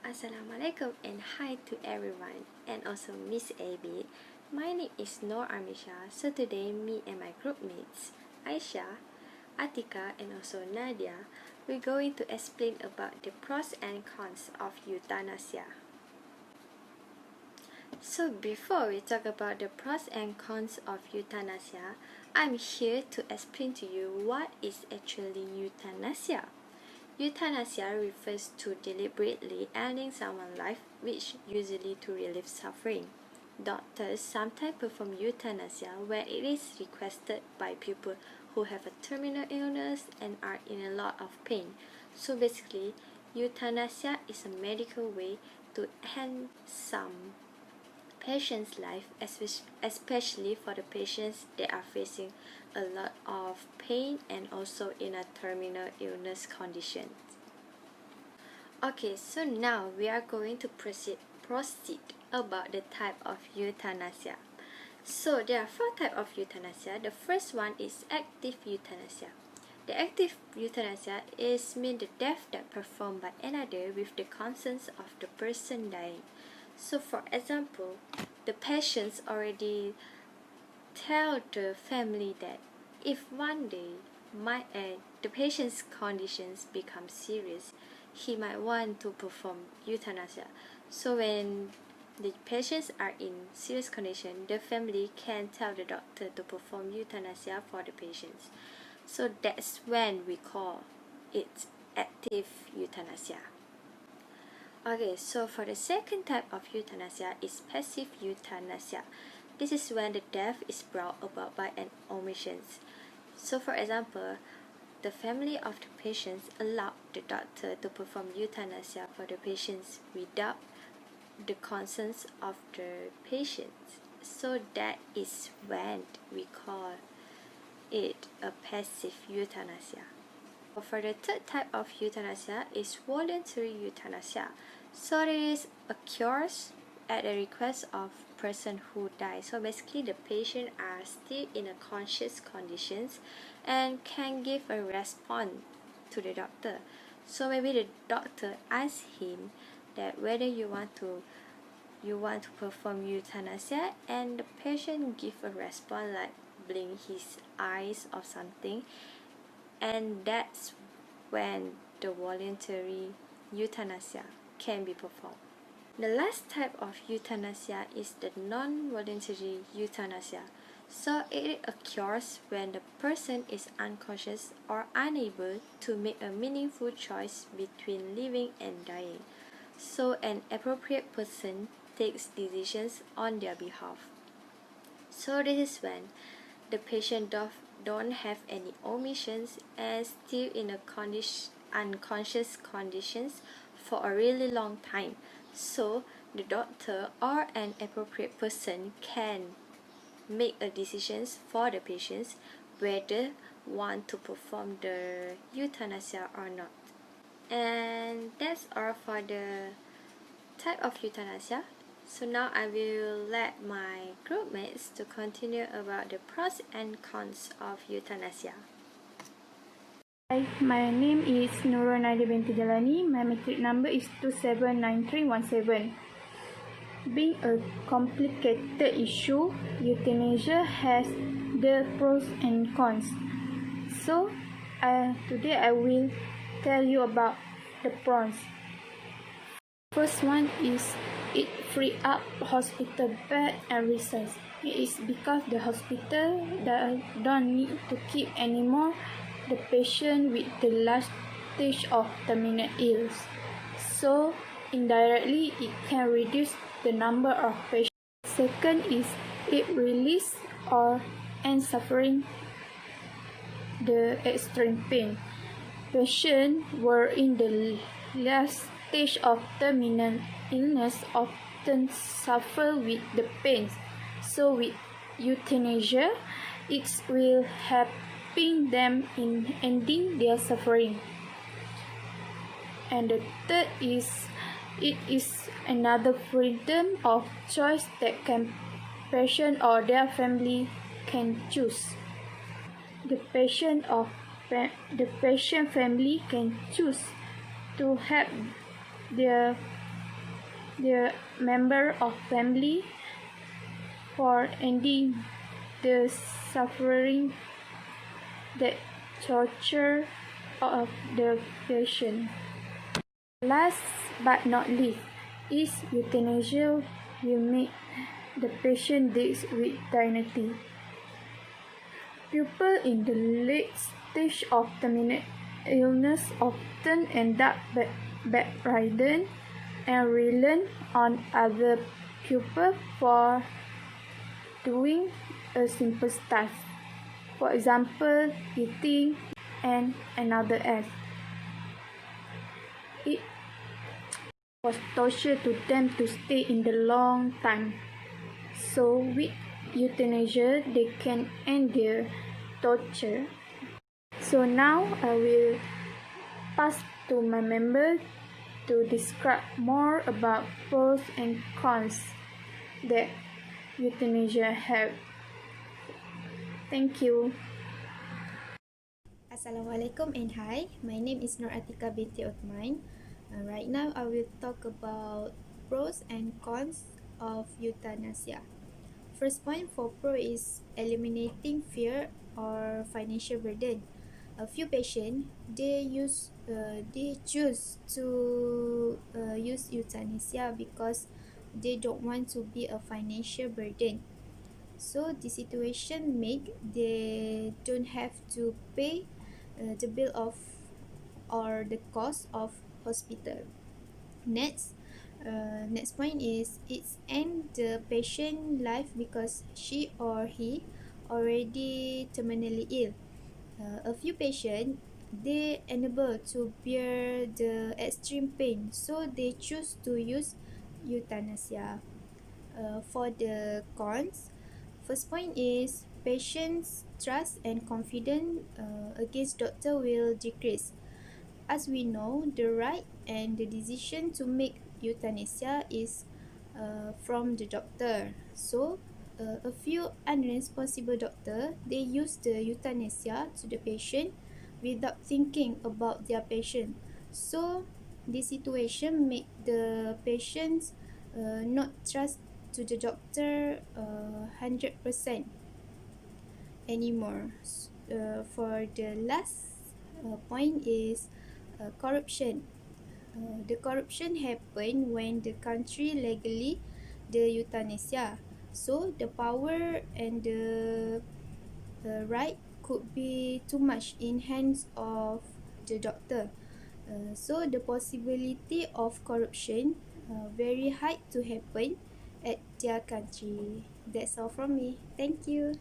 Assalamualaikum and hi to everyone and also Miss AB. My name is Noor Ameesha. So today me and my group mates Aishah, Atiqah and also Nadia, we're going to explain about the pros and cons of euthanasia. So before we talk about the pros and cons of euthanasia, I'm here to explain to you what is actually euthanasia. Euthanasia refers to deliberately ending someone's life, which usually to relieve suffering. Doctors sometimes perform euthanasia where it is requested by people who have a terminal illness and are in a lot of pain. So basically, euthanasia is a medical way to end some patient's life, especially for the patients that are facing a lot of pain and also in a terminal illness condition. Okay, so now we are going to proceed about the type of euthanasia. So there are 4 types of euthanasia. The first one is active euthanasia. The active euthanasia means the death that performed by another with the consent of the person dying. So for example, the patients already tell the family that if one day the patient's conditions become serious, he might want to perform euthanasia. So when the patients are in serious condition, the family can tell the doctor to perform euthanasia for the patients. So that's when we call it active euthanasia. Okay, so for the second type of euthanasia is passive euthanasia. This is when the death is brought about by an omission. So for example, the family of the patients allowed the doctor to perform euthanasia for the patients without the consent of the patients. So that is when we call it a passive euthanasia. For the third type of euthanasia is voluntary euthanasia. So this occurs at the request of person who dies. So basically the patient are still in a conscious conditions and can give a response to the doctor. So maybe the doctor asks him that whether you want to perform euthanasia, and the patient give a response like blink his eyes or something, and that's when the voluntary euthanasia can be performed. The last type of euthanasia is the non-voluntary euthanasia. So it occurs when the person is unconscious or unable to make a meaningful choice between living and dying. So an appropriate person takes decisions on their behalf. So this is when the patient don't have any omissions and still in a unconscious conditions for a really long time. So the doctor or an appropriate person can make a decisions for the patients whether want to perform the euthanasia or not. And that's all for the type of euthanasia. So now I will let my group mates to continue about the pros and cons of euthanasia. Hi, my name is Nurul Nadia Binti Jalani. My matric number is 279317. Being a complicated issue, euthanasia has the pros and cons. So today I will tell you about the pros. First one is it free up hospital bed and resources. It is because the hospital don't need to keep anymore the patient with the last stage of terminal illness. So indirectly it can reduce the number of patients. Second is it release or end suffering, the extreme pain. Patients were in the last stage of terminal illness often suffer with the pain. So with euthanasia, it will helping them in ending their suffering. And the third is it is another freedom of choice that patient or their family can choose. The patient family can choose to have their the member of family for ending the suffering, the torture of the patient. Last but not least, is euthanasia will make the patient deal with dignity. People in the late stage of terminal illness often end up bedridden and reliant on other people for doing a simple task. For example, eating and another act. It was torture to them to stay in the long time. So with euthanasia, they can end their torture. So now I will pass to my member to describe more about pros and cons that euthanasia have. Thank you. Assalamualaikum and hi. My name is Atiqah Binti Othman. Right now I will talk about pros and cons of euthanasia. First point for pro is eliminating fear or financial burden. A few patients they choose to use euthanasia because they don't want to be a financial burden. So the situation make they don't have to pay the bill of or the cost of hospital. Next point is it's end the patient life because she or he already terminally ill. A few patients they unable to bear the extreme pain, so they choose to use euthanasia. For the cons, first point is patients' trust and confidence against doctor will decrease. As we know, the right and the decision to make euthanasia is from the doctor. So, a few unresponsible doctor they use the euthanasia to the patient without thinking about their patient. So, this situation make the patients not trust to the doctor 100% anymore. For the last point is corruption. The corruption happen when the country legally the euthanasia. So the power and the right could be too much in hands of the doctor. So the possibility of corruption very high to happen at their country. That's all from me. Thank you.